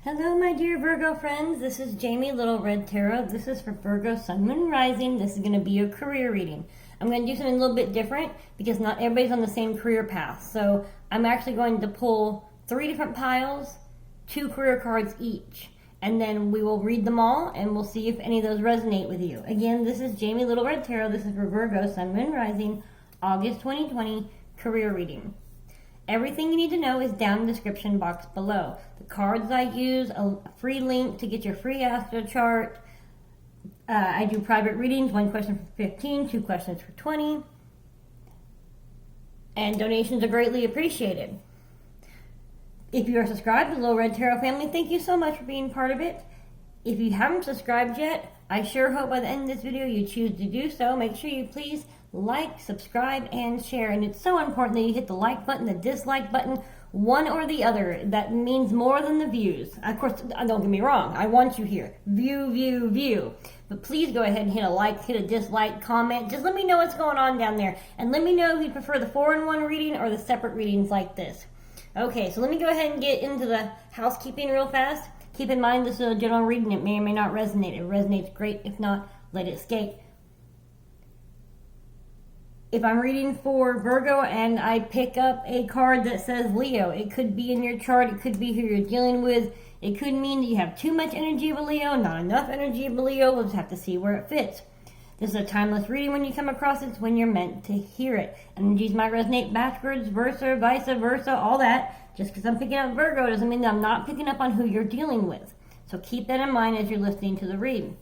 Hello, my dear Virgo friends. This is Jamie, LilRedTarot. This is for Virgo, Sun, Moon, Rising. This is going to be a career reading. I'm going to do something a little bit different because not everybody's on the same career path. So I'm actually going to pull 3 different piles, 2 career cards each. And then we will read them all and we'll see if any of those resonate with you. Again, this is Jamie, LilRedTarot. This is for Virgo, Sun, Moon, Rising, August 2020 career reading. Everything you need to know is down in the description box below. The cards I use, a free link to get your free astro chart. I do private readings, 1 question for 15, 2 questions for 20. And donations are greatly appreciated. If you are subscribed to the LilRedTarot family, thank you so much for being part of it. If you haven't subscribed yet, I sure hope by the end of this video you choose to do so. Make sure you please like, subscribe, and share. And it's so important that you hit the like button, the dislike button, one or the other. That means more than the views. Of course, don't get me wrong. I want you here. View, view, view. But please go ahead and hit a like, hit a dislike, comment. Just let me know what's going on down there. And let me know if you prefer the 4-in-1 reading or the separate readings like this. Okay, so let me go ahead and get into the housekeeping real fast. Keep in mind this is a general reading. It may or may not resonate. If it resonates, great. If not, let it escape. If I'm reading for Virgo and I pick up a card that says Leo, it could be in your chart, it could be who you're dealing with. It could mean that you have too much energy of a Leo, not enough energy of a Leo. We'll just have to see where it fits. This is a timeless reading when you come across it. It's when you're meant to hear it. Energies might resonate backwards, versa, vice versa, all that. Just because I'm picking up Virgo doesn't mean that I'm not picking up on who you're dealing with. So keep that in mind as you're listening to the read.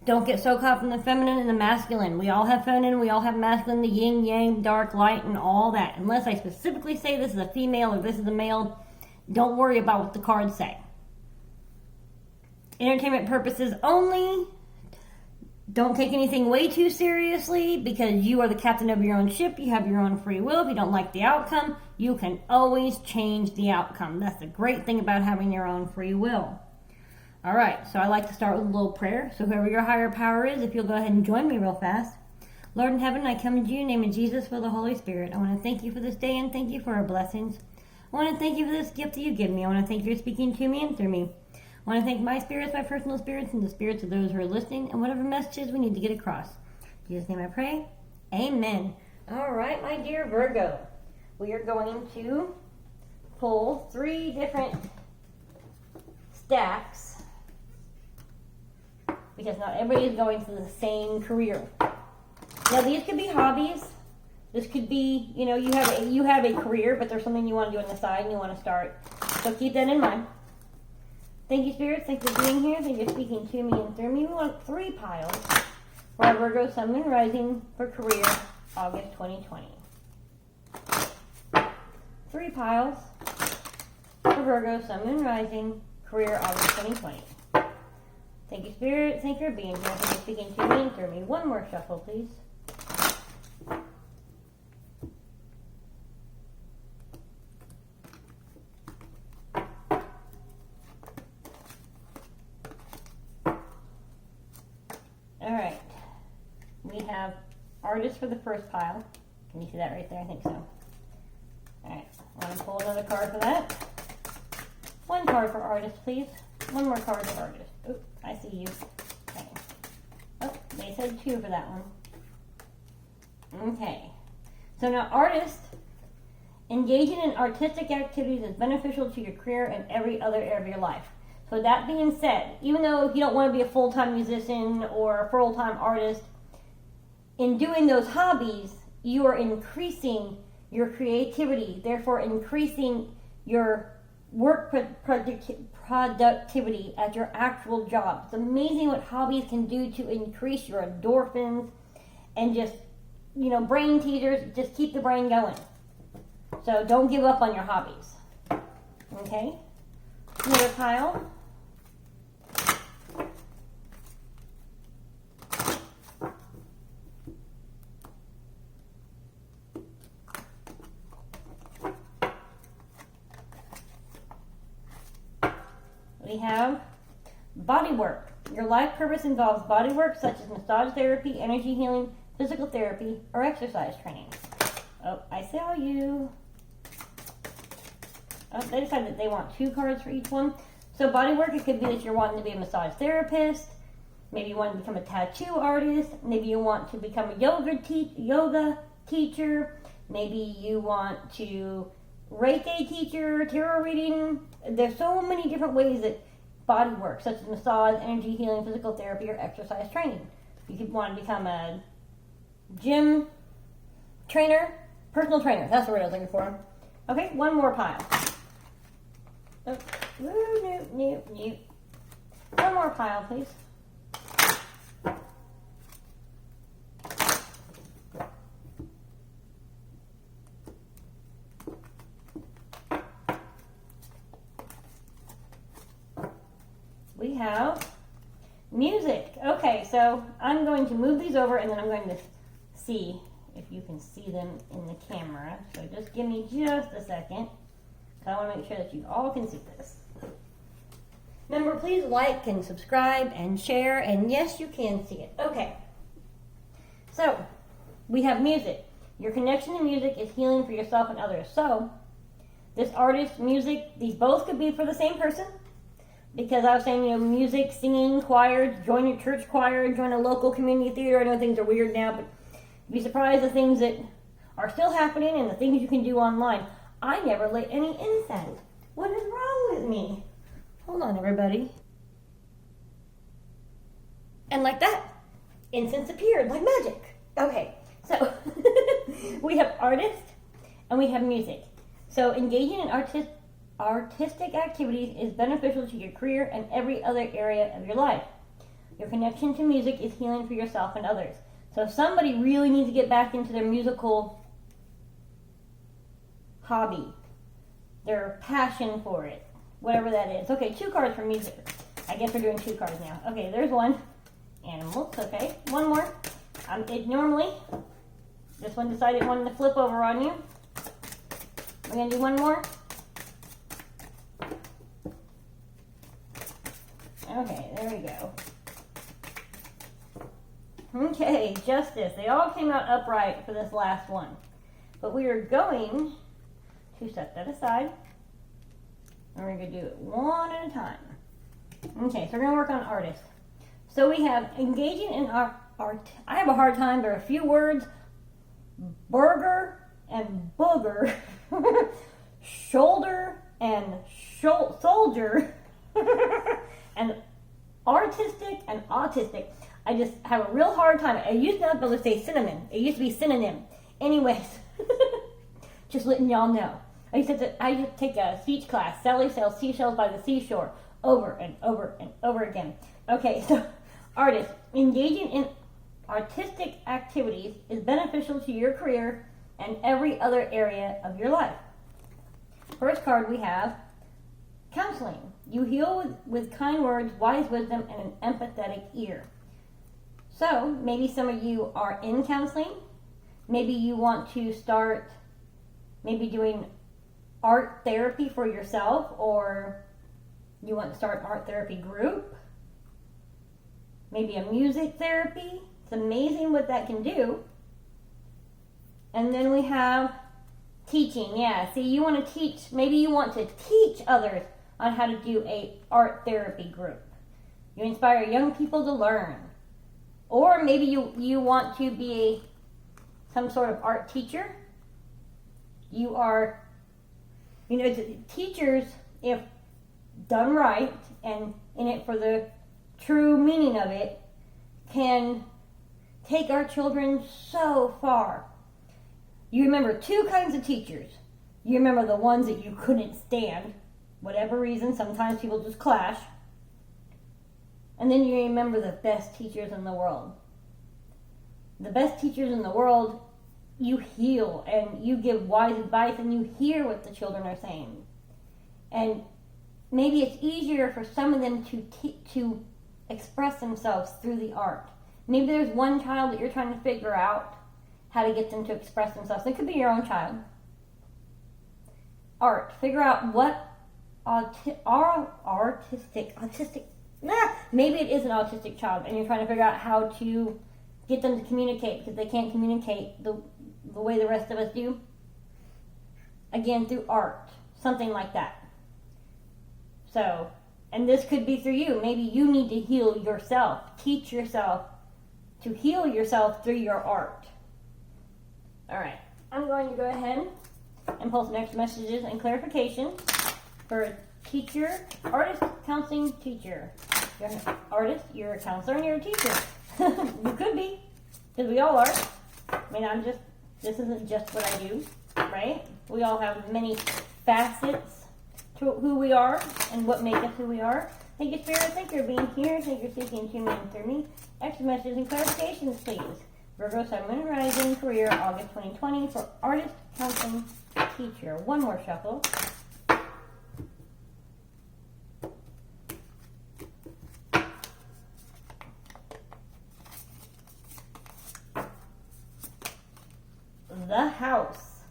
Don't get so caught up in the feminine and the masculine. We all have feminine, we all have masculine, the yin, yang, dark, light, and all that. Unless I specifically say this is a female or this is a male, don't worry about what the cards say. Entertainment purposes only. Don't take anything way too seriously because you are the captain of your own ship. You have your own free will. If you don't like the outcome, you can always change the outcome. That's the great thing about having your own free will. All right, so I like to start with a little prayer. So whoever your higher power is, if you'll go ahead and join me real fast. Lord in heaven, I come to you in the name of Jesus for the Holy Spirit. I want to thank you for this day and thank you for our blessings. I want to thank you for this gift that you give me. I want to thank you for speaking to me and through me. I want to thank my spirits, my personal spirits, and the spirits of those who are listening, and whatever messages we need to get across. In Jesus' name I pray. Amen. All right, my dear Virgo. We are going to pull 3 different stacks because not everybody is going to the same career. Now, these could be hobbies. This could be, you have a career, but there's something you want to do on the side and you want to start. So keep that in mind. Thank you, spirits. Thanks for being here. Thank you for speaking to me and through me. We want 3 piles for our Virgo, Sun, Moon, Rising for career, August 2020. 3 piles for Virgo, Sun, Moon, Rising, career, August 2020. Thank you, Spirit. Thank you for being here. Thank you for speaking to me and through me. 1 more shuffle, please. All right. We have artist for the first pile. Can you see that right there? I think so. All right. I want to pull another card for that. 1 card for artist, please. 1 more card for artist. Oh, I see you. Okay. Oh, they said 2 for that one. Okay. So now, artist, engaging in artistic activities is beneficial to your career and every other area of your life. So that being said, even though you don't want to be a full-time musician or a full-time artist, in doing those hobbies, you are increasing your creativity, therefore increasing your work productivity at your actual job. It's amazing what hobbies can do to increase your endorphins and just, brain teasers, just keep the brain going. So don't give up on your hobbies. Okay? Another pile. We have body work. Your life purpose involves body work such as massage therapy, energy healing, physical therapy, or exercise training. Oh, I saw you. they decided that they want 2 cards for each one. So body work, it could be that you're wanting to be a massage therapist. Maybe you want to become a tattoo artist. Maybe you want to become a yoga teacher. Maybe you want to Reiki teacher, tarot reading. There's so many different ways that body work, such as massage, energy healing, physical therapy, or exercise training. You could want to become a gym trainer, personal trainer. That's the word I was looking for. Okay, one more pile. Oh, nope. One more pile, please. We have music. Okay, so I'm going to move these over and then I'm going to see if you can see them in the camera. So just give me just a second, because I want to make sure that you all can see this. Remember, please like and subscribe and share, and yes, you can see it. Okay, so we have music. Your connection to music is healing for yourself and others. So this artist, music, these both could be for the same person. Because I was saying, music, singing, choirs, join your church choir, join a local community theater. I know things are weird now, but you'd be surprised the things that are still happening and the things you can do online. I never lit any incense. What is wrong with me? Hold on, everybody. And like that, incense appeared like magic. Okay, so we have artists and we have music. So engaging in artistic activities is beneficial to your career and every other area of your life. Your connection to music is healing for yourself and others. So if somebody really needs to get back into their musical hobby, their passion for it, whatever that is. Okay, 2 cards for music. I guess we're doing 2 cards now. Okay, there's one. Animals, okay. One more. Normally, this one decided it wanted to flip over on you. We're going to do one more. Okay, there we go. Okay, justice. They all came out upright for this last one. But we are going to set that aside. And we're going to do it one at a time. Okay, so we're going to work on artists. So we have engaging in art. I have a hard time. There are a few words. Burger and booger. Shoulder and soldier. And artistic and autistic. I just have a real hard time. I used not to be able to say cinnamon. It used to be synonym. Anyways, just letting y'all know. I used to take a speech class. Sally sells seashells by the seashore over and over and over again. Okay, so artists, engaging in artistic activities is beneficial to your career and every other area of your life. First card we have counseling. You heal with kind words, wise wisdom, and an empathetic ear. So maybe some of you are in counseling. Maybe you want to start doing art therapy for yourself, or you want to start an art therapy group. Maybe a music therapy. It's amazing what that can do. And then we have teaching. Yeah, see, you want to teach. Maybe you want to teach others on how to do a art therapy group. You inspire young people to learn. Or maybe you want to be some sort of art teacher. You are, teachers, if done right and in it for the true meaning of it, can take our children so far. You remember 2 kinds of teachers. You remember the ones that you couldn't stand, whatever reason. Sometimes people just clash. And then you remember the best teachers in the world. The best teachers in the world, you heal and you give wise advice and you hear what the children are saying. And maybe it's easier for some of them to express themselves through the art. Maybe there's one child that you're trying to figure out how to get them to express themselves. It could be your own child. Art. Figure out what maybe it is an autistic child and you're trying to figure out how to get them to communicate because they can't communicate the way the rest of us do. Again, through art. something like that. So, and this could be through you. Maybe you need to heal yourself. Teach yourself to heal yourself through your art. All right. I'm going to go ahead and pull some extra messages and clarifications for teacher, artist, counseling, teacher. You're an artist, you're a counselor, and you're a teacher. You could be, because we all are. I mean, this isn't just what I do, right? We all have many facets to who we are and what makes us who we are. Thank you, Spirit. Thank you for being here. Thank you for speaking to me and through me. Extra messages and clarifications, please. Virgo, Sun, Moon, and Rising, career, August 2020 for artist, counseling, teacher. One more shuffle. The house.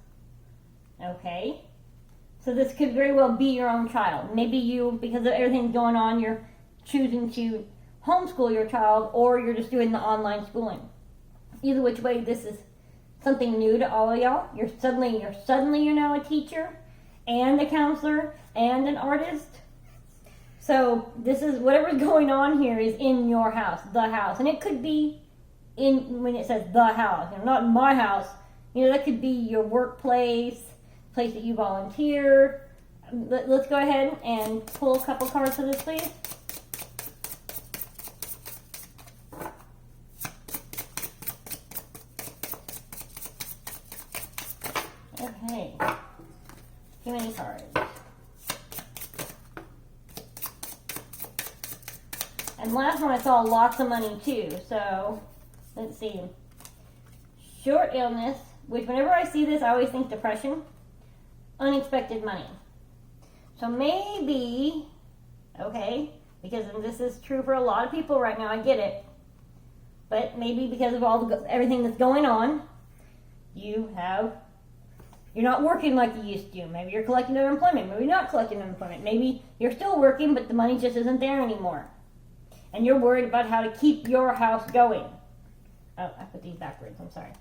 Okay. So this could very well be your own child. Maybe you, because of everything going on, you're choosing to homeschool your child, or you're just doing the online schooling. Either which way, this is something new to all of y'all. You're suddenly now a teacher and a counselor and an artist. So this is whatever's going on here is in your house, the house. And it could be in, when it says the house, not in my house, that could be your workplace, place that you volunteer. Let's go ahead and pull a couple cards for this, please. Okay. Too many cards. And last one I saw lots of money too. So let's see. Short illness, which whenever I see this I always think depression. Unexpected money. So maybe, okay, because this is true for a lot of people right now, I get it. But maybe because of everything that's going on, you're not working like you used to. Maybe you're collecting unemployment. Maybe you're not collecting unemployment. Maybe you're still working, but the money just isn't there anymore. And you're worried about how to keep your house going. Oh, I put these backwards. I'm sorry.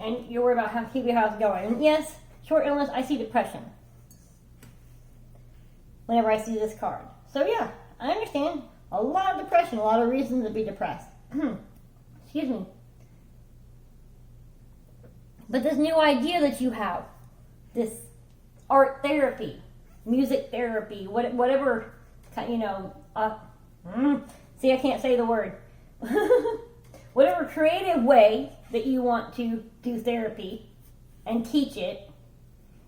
And you're worried about how to keep your house going. And yes, short illness, I see depression whenever I see this card. So yeah, I understand. A lot of depression, a lot of reasons to be depressed. Excuse me. But this new idea that you have, this art therapy, music therapy, whatever, see, I can't say the word. Whatever creative way that you want to do therapy and teach it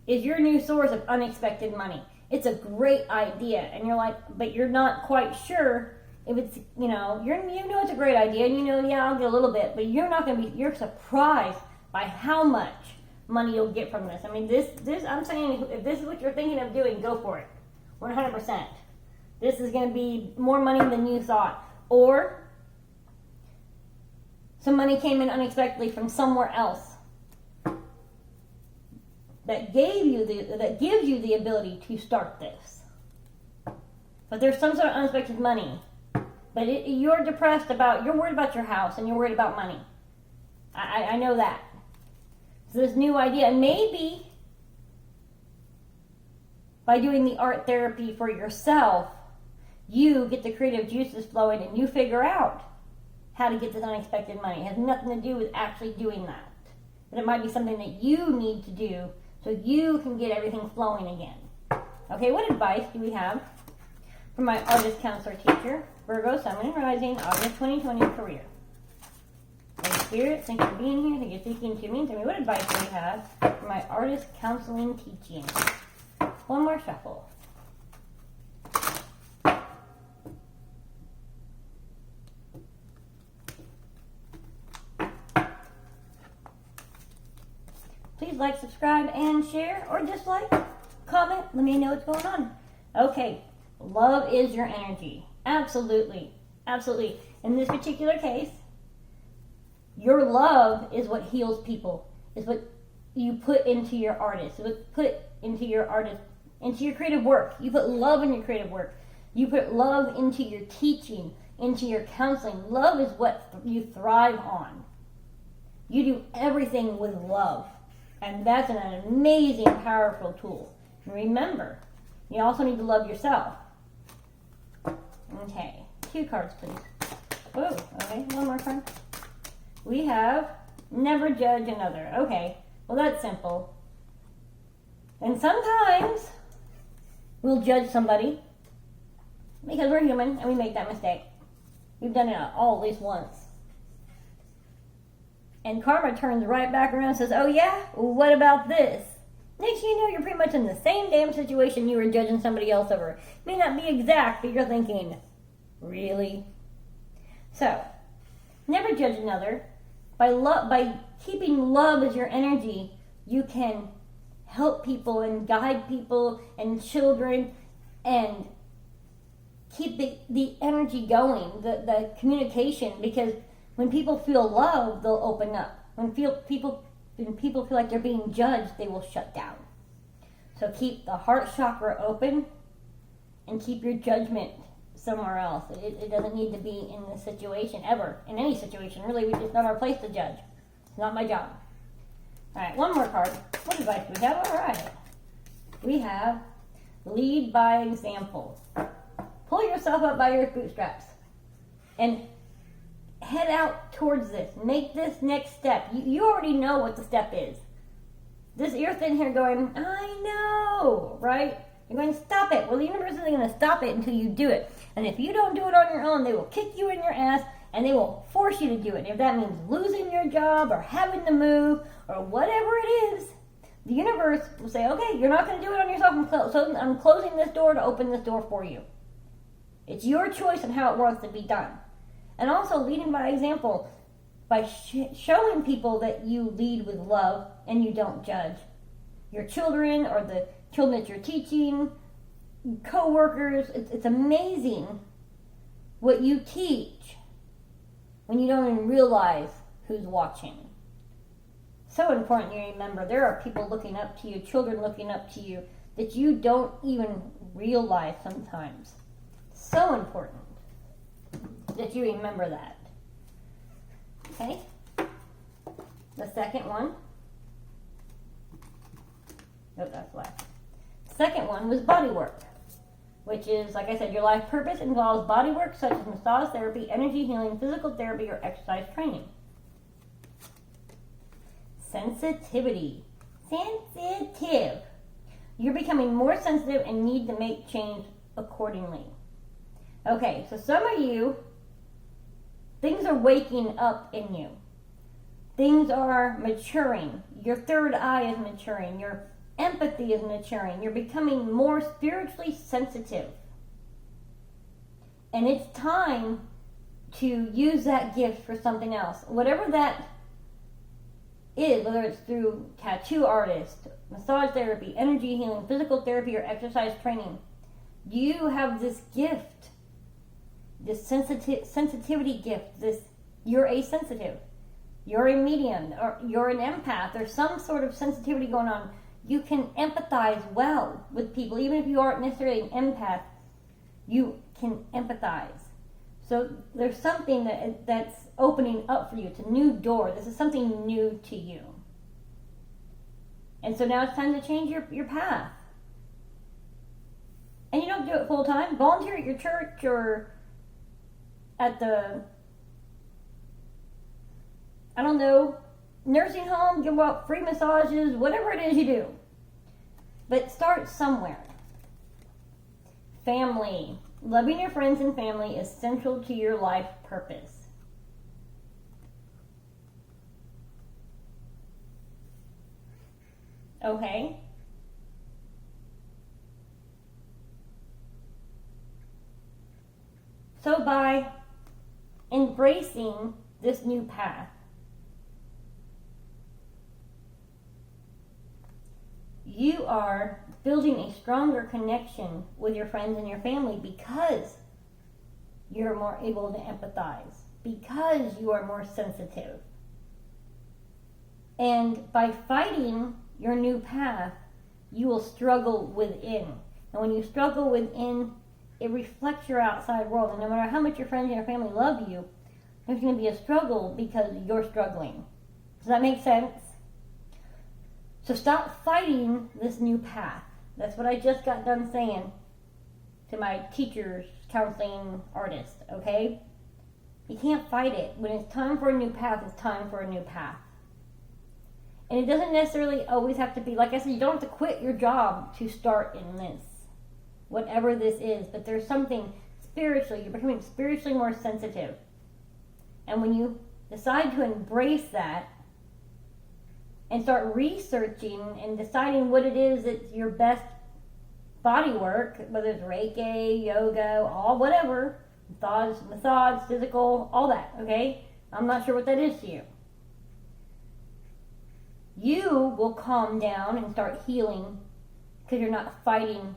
is your new source of unexpected money. It's a great idea, and you're like, but you're not quite sure if it's, you know it's a great idea, and yeah, I'll get a little bit, but you're surprised by how much money you'll get from this. I mean, this, I'm saying, if this is what you're thinking of doing, go for it. 100%. This is going to be more money than you thought. Or some money came in unexpectedly from somewhere else that gives you the ability to start this. But there's some sort of unexpected money. But you're worried about your house, and you're worried about money. I know that. So this new idea, and maybe by doing the art therapy for yourself, you get the creative juices flowing, and you figure out how to get this unexpected money. It has nothing to do with actually doing that. But it might be something that you need to do so you can get everything flowing again. Okay, what advice do we have from my artist, counselor, teacher, Virgo, Sun, Moon, and Rising, August 2020 career? Holy Spirit, thank you for being here. Thank you for speaking to me. Tell me, what advice do we have for my artist, counseling, teaching? One more shuffle. Please like, subscribe, and share, or dislike, comment, let me know what's going on. Okay, love is your energy. Absolutely. Absolutely. In this particular case, your love is what heals people. Is what you put into your artist. Is what put into your artist, into your creative work. You put love in your creative work. You put love into your teaching, into your counseling. Love is what you thrive on. You do everything with love. And that's an amazing, powerful tool. Remember, you also need to love yourself. Okay, 2 cards, please. Oh, okay, one more card. We have never judge another. Okay, well that's simple. And sometimes we'll judge somebody because we're human and we make that mistake. We've done it all at least once. And karma turns right back around and says, oh yeah? Well, what about this? Next thing you know, you're pretty much in the same damn situation you were judging somebody else over. It may not be exact, but you're thinking, really? So, never judge another. By keeping love as your energy, you can help people and guide people and children and keep the energy going, the communication, because when people feel love, they'll open up. When people feel like they're being judged, they will shut down. So keep the heart chakra open and keep your judgment somewhere else. It doesn't need to be in this situation ever. In any situation, really. It's not our place to judge. It's not my job. All right, one more card. What advice do we have? All right. We have lead by example. Pull yourself up by your bootstraps and head out towards this. Make this next step. You already know what the step is. You're sitting here going, I know, right? You're going, stop it. Well, the universe isn't going to stop it until you do it. And if you don't do it on your own, they will kick you in your ass and they will force you to do it. If that means losing your job or having to move or whatever it is, the universe will say, okay, you're not going to do it on yourself. So I'm closing this door to open this door for you. It's your choice on how it wants to be done. And also leading by example, by showing people that you lead with love and you don't judge. Your children or the children that you're teaching, co-workers, it's amazing what you teach when you don't even realize who's watching. So important you remember there are people looking up to you, children looking up to you, that you don't even realize sometimes. So important that you remember that. Okay? The second one. Nope, that's last. Second one was body work, which is, like I said, your life purpose involves body work such as massage therapy, energy healing, physical therapy, or exercise training. Sensitivity. Sensitive. You're becoming more sensitive and need to make change accordingly. Okay, so some of you, things are waking up in you. Things are maturing. Your third eye is maturing. Your empathy is maturing. You're becoming more spiritually sensitive. And it's time to use that gift for something else. Whatever that is, whether it's through tattoo artist, massage therapy, energy healing, physical therapy, or exercise training, you have this gift, this sensitivity gift. You're asensitive. You're a medium, or you're an empath. There's some sort of sensitivity going on. You can empathize well with people. Even if you aren't necessarily an empath, you can empathize. So there's something that's opening up for you. It's a new door. This is something new to you. And so now it's time to change your path. And you don't do it full time. Volunteer at your church or at the, I don't know, nursing home, give out free massages, whatever it is you do. But start somewhere. Family. Loving your friends and family is central to your life purpose. Okay? So by embracing this new path, you are building a stronger connection with your friends and your family because you're more able to empathize, because you are more sensitive. And by fighting your new path, you will struggle within. And when you struggle within, it reflects your outside world. And no matter how much your friends and your family love you, there's going to be a struggle because you're struggling. Does that make sense? So stop fighting this new path. That's what I just got done saying to my teachers, counseling artist, okay? You can't fight it. When it's time for a new path, it's time for a new path. And it doesn't necessarily always have to be, like I said, you don't have to quit your job to start in this, whatever this is. But there's something spiritually, you're becoming spiritually more sensitive. And when you decide to embrace that and start researching and deciding what it is that's your best body work, whether it's Reiki, yoga, all whatever, massage, physical, all that, okay? I'm not sure what that is to you. You will calm down and start healing because you're not fighting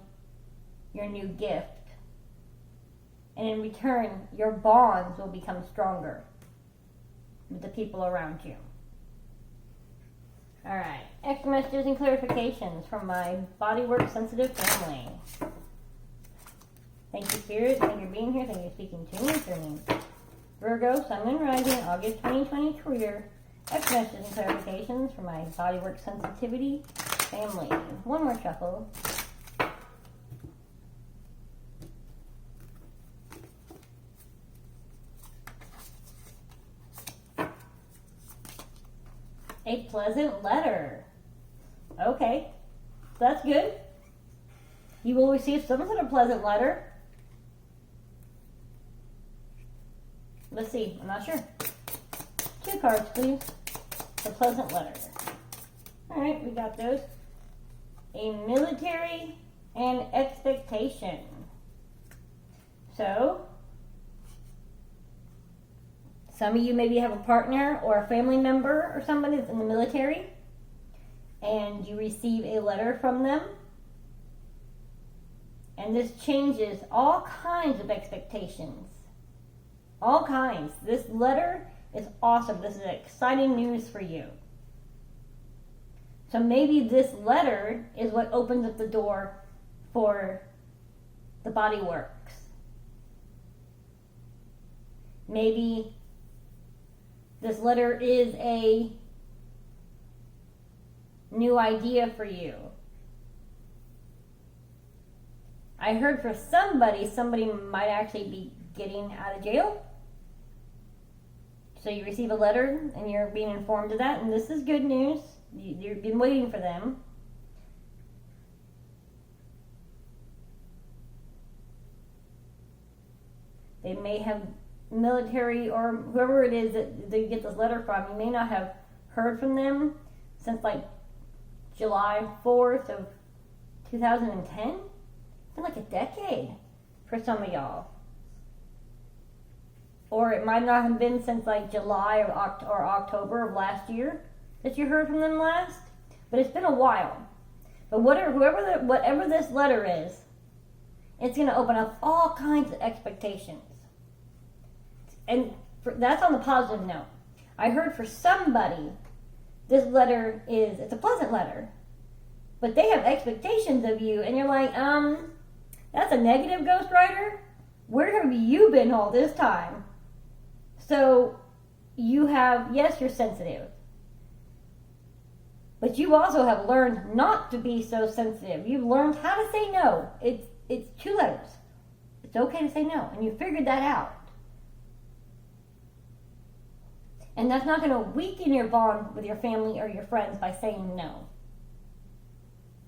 your new gift. And in return, your bonds will become stronger with the people around you. Alright, extra messages and clarifications from my bodywork sensitive family. Thank you, Spirit. Thank you for being here. Thank you for speaking to me through me. Virgo, Sun and Rising, August 2020 career. Extra messages and clarifications from my bodywork sensitivity family. One more shuffle. A pleasant letter. Okay, that's good. You will receive some sort of pleasant letter. Let's see, I'm not sure. 2 cards, please. The pleasant letter. Alright, we got those. A military and expectation. So, some of you maybe have a partner or a family member or somebody that's in the military, and you receive a letter from them. And this changes all kinds of expectations. All kinds. This letter is awesome. This is exciting news for you. So maybe this letter is what opens up the door for the body works. Maybe this letter is a new idea for you. I heard for somebody might actually be getting out of jail. So you receive a letter and you're being informed of that, and this is good news. You've been waiting for them. They may have military or whoever it is that they get this letter from. You may not have heard from them since like July 4th of 2010. It's been like a decade for some of y'all. Or it might not have been since like July or October of last year that you heard from them last. But it's been a while. But whatever this letter is, it's going to open up all kinds of expectations. And that's on the positive note. I heard for somebody, this letter it's a pleasant letter. But they have expectations of you, and you're like, that's a negative ghostwriter? Where have you been all this time? So, yes, you're sensitive. But you also have learned not to be so sensitive. You've learned how to say no. It's 2 letters. It's okay to say no, and you figured that out. And that's not going to weaken your bond with your family or your friends by saying no.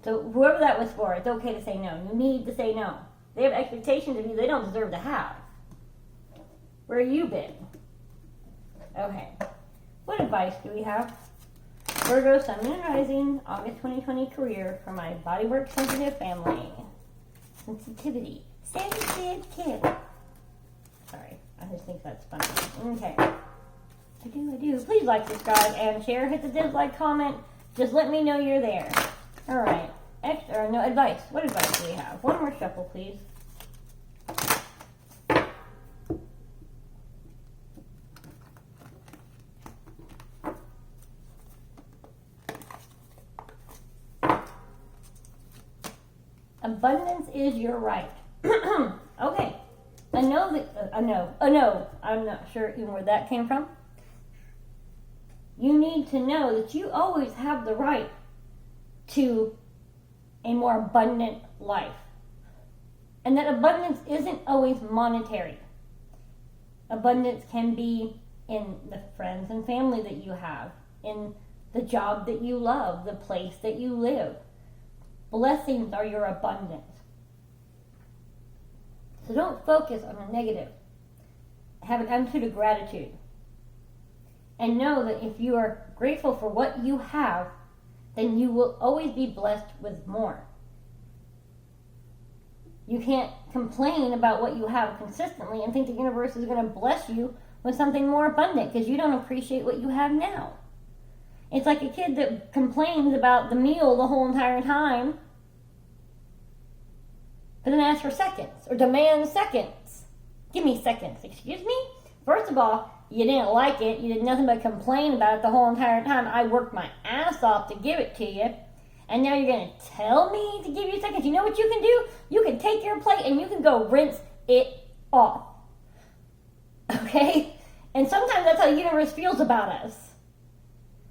So whoever that was for, it's okay to say no. You need to say no. They have expectations of you they don't deserve to have. Where have you been? Okay. What advice do we have? Virgo, Sun, Moon, Rising, August 2020 career for my bodywork sensitive family. Sensitivity. Sensitive kid. Sorry, I just think that's funny. Okay. I do. Please like, subscribe, and share. Hit the dislike comment. Just let me know you're there. Alright. Advice. What advice do we have? One more shuffle, please. Abundance is your right. Okay. I'm not sure even where that came from. You need to know that you always have the right to a more abundant life. And that abundance isn't always monetary. Abundance can be in the friends and family that you have, in the job that you love, the place that you live. Blessings are your abundance. So don't focus on the negative. Have an attitude of gratitude. And know that if you are grateful for what you have, then you will always be blessed with more. You can't complain about what you have consistently and think the universe is going to bless you with something more abundant because you don't appreciate what you have now. It's like a kid that complains about the meal the whole entire time, but then asks for seconds or demands seconds. Give me seconds. Excuse me? First of all, you didn't like it. You did nothing but complain about it the whole entire time. I worked my ass off to give it to you. And now you're going to tell me to give you seconds. You know what you can do? You can take your plate and you can go rinse it off. Okay? And sometimes that's how the universe feels about us.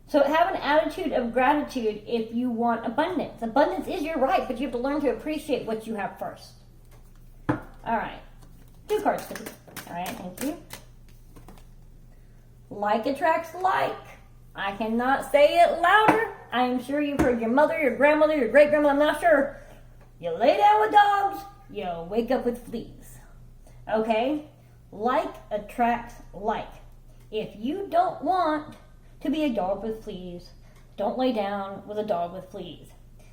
So have an attitude of gratitude if you want abundance. Abundance is your right, but you have to learn to appreciate what you have first. All right. 2 cards, please. All right, thank you. Like attracts like. I cannot say it louder. I am sure you've heard your mother, your grandmother, your great-grandmother, I'm not sure. You lay down with dogs, you wake up with fleas. Okay? Like attracts like. If you don't want to be a dog with fleas, don't lay down with a dog with fleas.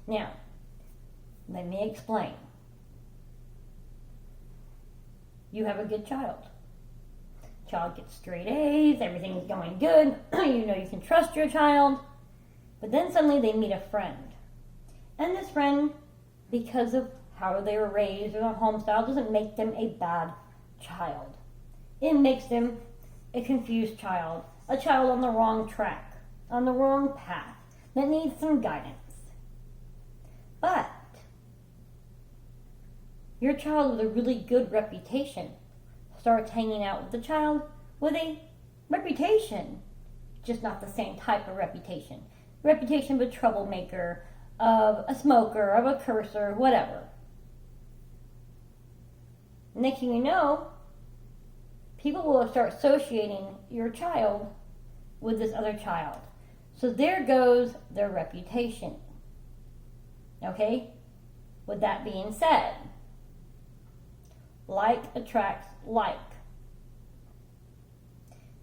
Now, let me explain. You have a good child. Child gets straight A's, everything's going good, you know you can trust your child, but then suddenly they meet a friend. And this friend, because of how they were raised or their home style, doesn't make them a bad child. It makes them a confused child, a child on the wrong track, on the wrong path, that needs some guidance. But your child with a really good reputation starts hanging out with the child with a reputation, just not the same type of reputation. Reputation of a troublemaker, of a smoker, of a cursor, whatever. Next thing you know, people will start associating your child with this other child. So there goes their reputation. Okay? With that being said, like attracts like.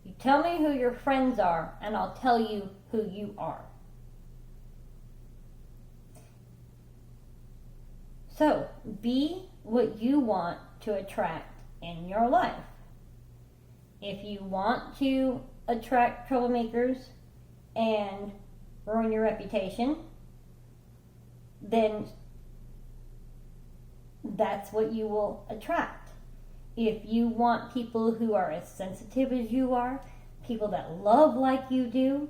You tell me who your friends are, and I'll tell you who you are. So, be what you want to attract in your life. If you want to attract troublemakers and ruin your reputation, then that's what you will attract. If you want people who are as sensitive as you are, people that love like you do,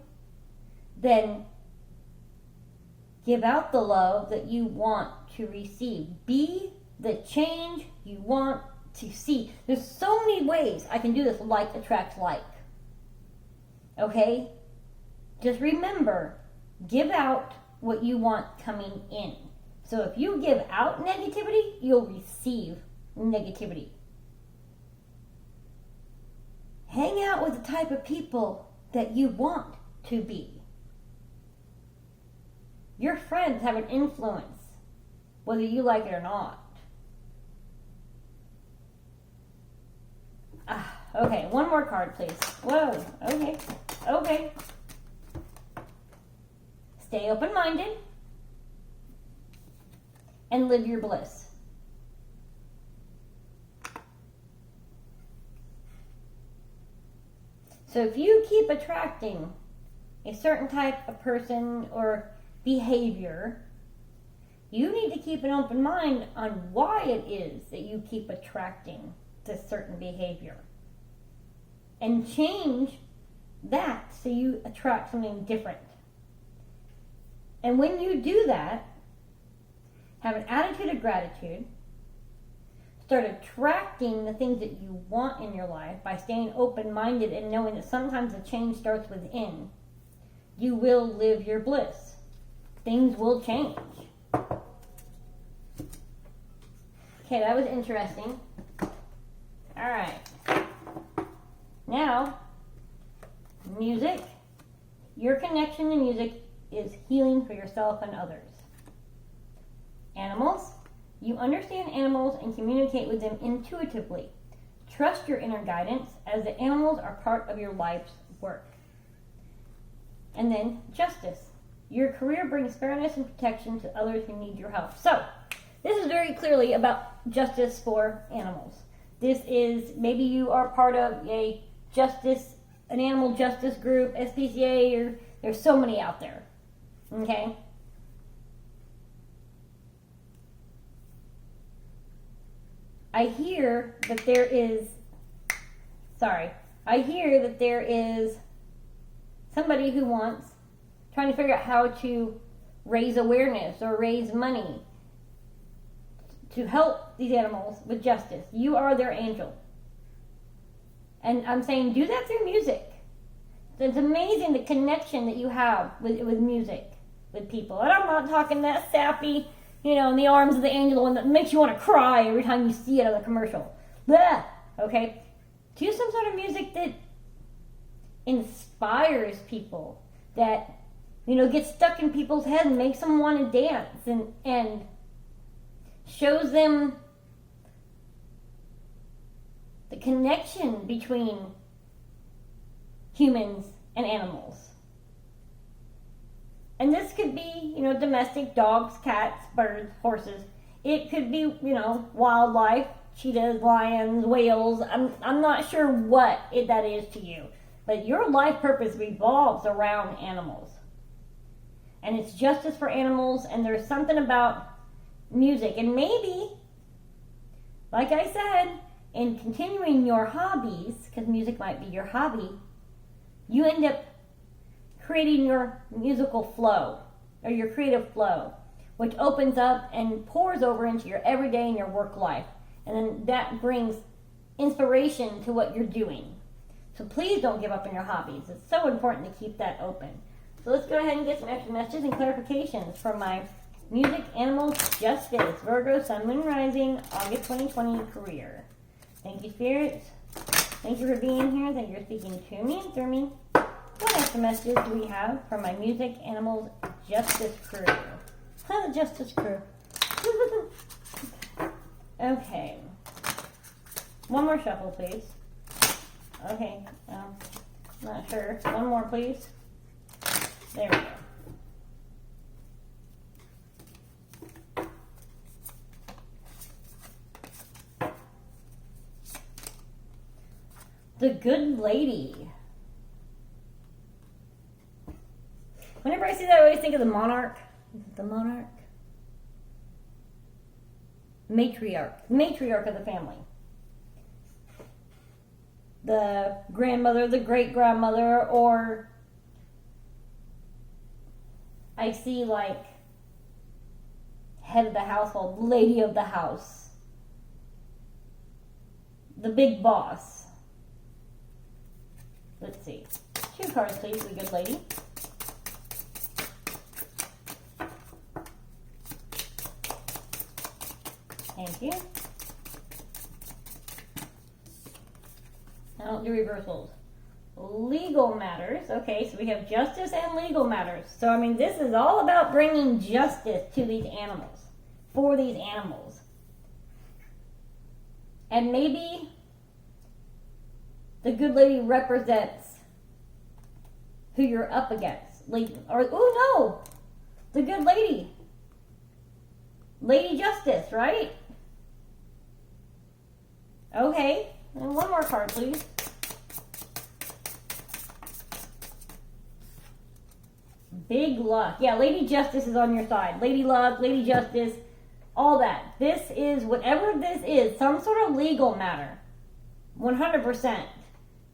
then give out the love that you want to receive. Be the change you want to see. There's so many ways I can do this. Like attracts like. Okay? Just remember, give out what you want coming in. So if you give out negativity, you'll receive negativity. Hang out with the type of people that you want to be. Your friends have an influence, whether you like it or not. Okay, one more card, please. Whoa, okay. Stay open-minded and live your bliss. So if you keep attracting a certain type of person or behavior, you need to keep an open mind on why it is that you keep attracting this certain behavior. And change that so you attract something different. And when you do that, have an attitude of gratitude. Start attracting the things that you want in your life by staying open-minded and knowing that sometimes the change starts within. You will live your bliss. Things will change. Okay, that was interesting. All right. Now, music. Your connection to music is healing for yourself and others. Animals. You understand animals and communicate with them intuitively. Trust your inner guidance, as the animals are part of your life's work. And then justice. Your career brings fairness and protection to others who need your help. So, this is very clearly about justice for animals. This is, maybe you are part of an animal justice group, SPCA, or there's so many out there. Okay? I hear that there is somebody who wants, trying to figure out how to raise awareness or raise money to help these animals with justice. You are their angel. And I'm saying do that through music. It's amazing the connection that you have with music, with people. And I'm not talking that sappy, in the arms of the angel, one that makes you want to cry every time you see it on the commercial. Blah! Okay? Do some sort of music that inspires people, that, gets stuck in people's heads and makes them want to dance and shows them the connection between humans and animals. And this could be, domestic dogs, cats, birds, horses. It could be, wildlife, cheetahs, lions, whales. I'm not sure what that is to you. But your life purpose revolves around animals. And it's justice for animals, and there's something about music. And maybe, like I said, in continuing your hobbies, because music might be your hobby, you end up creating your musical flow, or your creative flow, which opens up and pours over into your everyday and your work life. And then that brings inspiration to what you're doing. So please don't give up on your hobbies. It's so important to keep that open. So let's go ahead and get some extra messages and clarifications from my Music, Animals, Justice, Virgo, Sun, Moon, Rising, August 2020 career. Thank you, spirits. Thank you for being here. Thank you for speaking to me and through me. What extra messages do we have from my Music, Animals, Justice crew? The Justice crew. Okay. One more shuffle, please. Okay. Not sure. One more, please. There we go. The Good Lady. Whenever I see that, I always think of the monarch. Is it the monarch? Matriarch. Matriarch of the family. The grandmother, the great-grandmother, or I see like head of the household, lady of the house. The big boss. Let's see. 2 cards, please, the Good Lady. Thank you. I don't do reversals. Legal matters. Okay, so we have justice and legal matters. So, this is all about bringing justice to these animals, for these animals. And maybe the Good Lady represents who you're up against. Oh no! The Good Lady. Lady Justice, right? Okay, and one more card, please. Big luck. Yeah, Lady Justice is on your side. Lady Luck, Lady Justice, all that. This is, whatever this is, some sort of legal matter. 100%.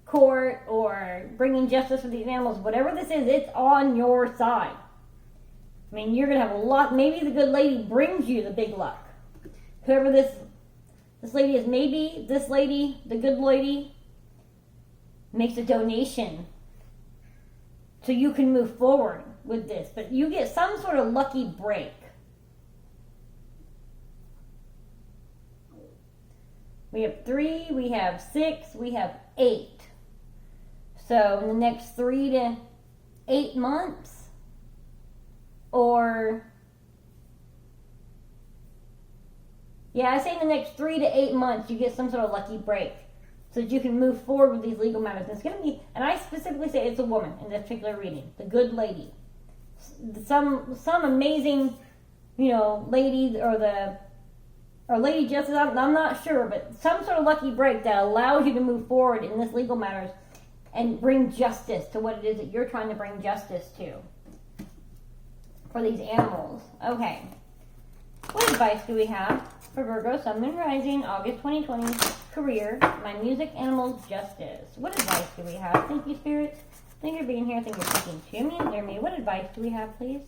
Court or bringing justice for these animals, whatever this is, it's on your side. You're going to have a lot. Maybe the Good Lady brings you the big luck. Whoever this lady is, maybe this lady, the Good Lady, makes a donation so you can move forward with this. But you get some sort of lucky break. We have 3, we have 6, we have 8. So in the next 3 to 8 months, or yeah, I say in the next 3 to 8 months, you get some sort of lucky break so that you can move forward with these legal matters. And it's going to be, and I specifically say it's a woman in this particular reading, the good lady. Some amazing, lady or lady justice, I'm not sure, but some sort of lucky break that allows you to move forward in this legal matters and bring justice to what it is that you're trying to bring justice to for these animals. Okay. What advice do we have for Virgo, Sun, Moon, Rising, August 2020, career, my music, animals, justice? What advice do we have? Thank you, spirits. Thank you for being here. Thank you for speaking to me and through me. What advice do we have, please?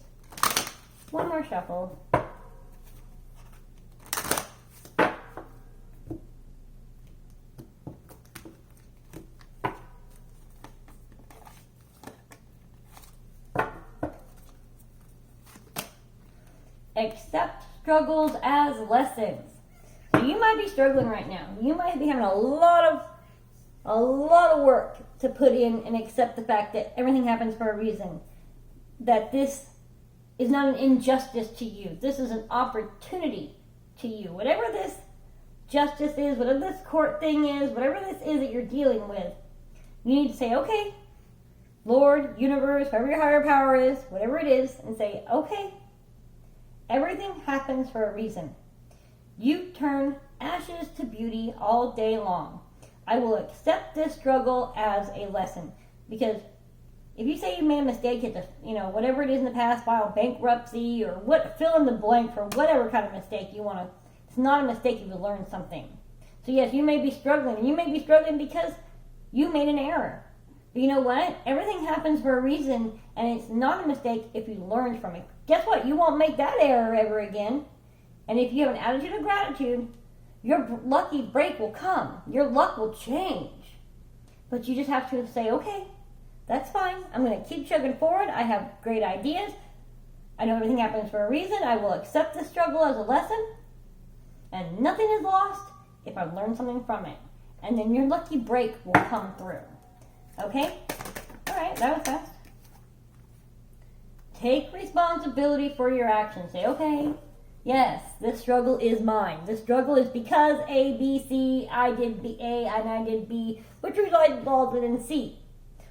One more shuffle. Accept struggles as lessons. So you might be struggling right now. You might be having a lot of work to put in and accept the fact that everything happens for a reason. That this is not an injustice to you. This is an opportunity to you. Whatever this justice is, whatever this court thing is, whatever this is that you're dealing with, you need to say, okay, Lord, universe, whoever your higher power is, whatever it is, and say, okay, everything happens for a reason. You turn ashes to beauty all day long. I will accept this struggle as a lesson. Because if you say you made a mistake at the, whatever it is in the past, file bankruptcy or fill in the blank for whatever kind of mistake you want to, it's not a mistake if you learn something. So yes, you may be struggling, and you may be struggling because you made an error. But you know what? Everything happens for a reason, and it's not a mistake if you learn from it. Guess what? You won't make that error ever again. And if you have an attitude of gratitude, your lucky break will come. Your luck will change. But you just have to say, okay, that's fine. I'm going to keep chugging forward. I have great ideas. I know everything happens for a reason. I will accept the struggle as a lesson. And nothing is lost if I've learned something from it. And then your lucky break will come through. Okay? All right, that was fast. Take responsibility for your actions. Say, okay, yes, this struggle is mine. This struggle is because A, B, C, I did B, A, and I did B, which resulted in C.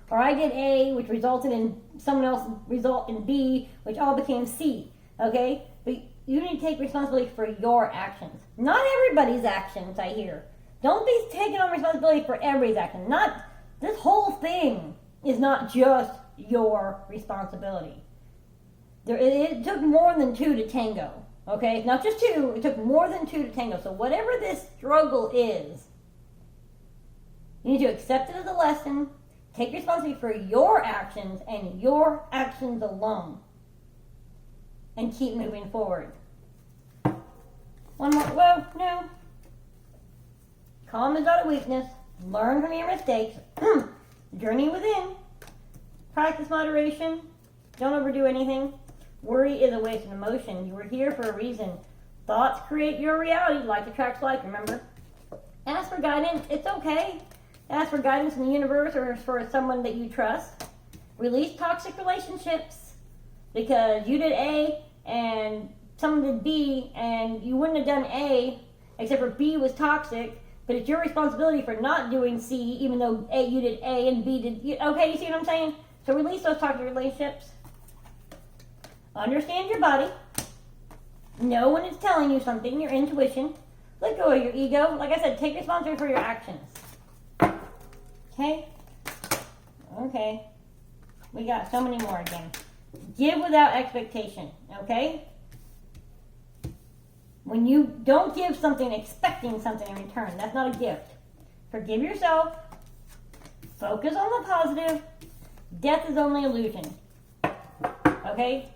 Or I did A, which resulted in someone else result in B, which all became C. Okay? But you need to take responsibility for your actions. Not everybody's actions, I hear. Don't be taking on responsibility for everybody's actions. This whole thing is not just your responsibility. It took more than 2 to tango. Okay? Not just 2, it took more than 2 to tango. So whatever this struggle is, you need to accept it as a lesson, take responsibility for your actions and your actions alone, and keep moving forward. One more. Well, no. Calm is not a weakness. Learn from your mistakes. Journey within. Practice moderation. Don't overdo anything. Worry is a waste of emotion. You were here for a reason. Thoughts create your reality. Like attracts like, remember? Ask for guidance. It's okay. Ask for guidance from the universe or for someone that you trust. Release toxic relationships. Because you did A and someone did B and you wouldn't have done A except for B was toxic. But it's your responsibility for not doing C, even though you did A and B did... Okay, you see what I'm saying? So release those toxic relationships. Understand your body. Know when it's telling you something, your intuition. Let go of your ego. Like I said, take responsibility for your actions. Okay? Okay. We got so many more again. Give without expectation. Okay? When you don't give something expecting something in return, that's not a gift. Forgive yourself. Focus on the positive. Death is only illusion. Okay?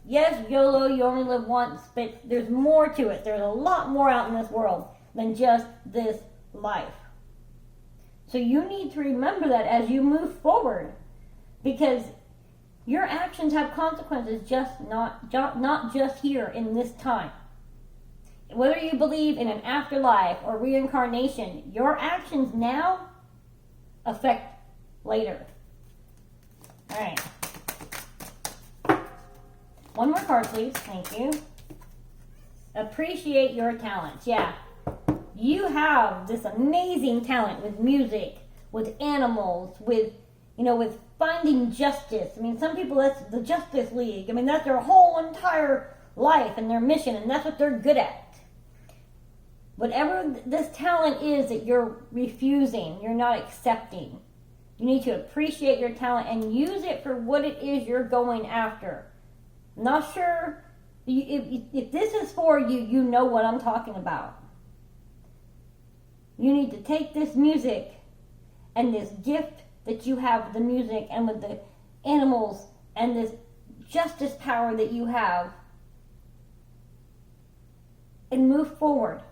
Yes, YOLO, you only live once, but there's more to it. There's a lot more out in this world than just this life. So you need to remember that as you move forward, because your actions have consequences, not just here in this time. whether you believe in an afterlife or reincarnation, your actions now affect later. All right. One more card, please. Thank you. Appreciate your talents. Yeah. You have this amazing talent with music, with animals, with finding justice. I mean, some people, that's the Justice League. I mean, that's their whole entire life and their mission, and that's what they're good at. Whatever this talent is that you're refusing, you're not accepting, you need to appreciate your talent and use it for what it is you're going after. I'm not sure if this is for you, you know what I'm talking about. You need to take this music and this gift that you have with the music and with the animals and this justice power that you have and move forward.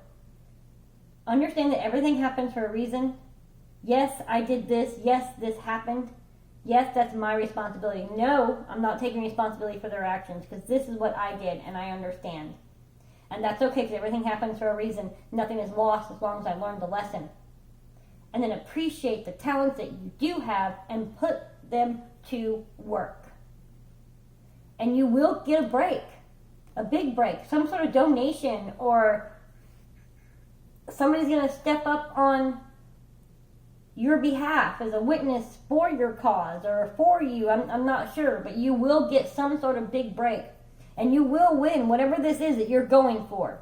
Understand that everything happens for a reason. Yes, I did this. Yes, this happened. Yes, that's my responsibility. No, I'm not taking responsibility for their actions because this is what I did and I understand. And that's okay because everything happens for a reason. Nothing is lost as long as I learned the lesson. And then appreciate the talents that you do have and put them to work. And you will get a break. A big break. Some sort of donation, or somebody's going to step up on your behalf as a witness for your cause or for you. I'm not sure, but you will get some sort of big break. And you will win whatever this is that you're going for.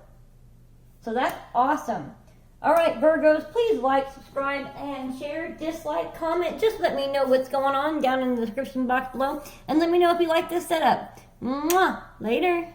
So that's awesome. All right, Virgos, please like, subscribe, and share, dislike, comment. Just let me know what's going on down in the description box below. And let me know if you like this setup. Mwah! Later.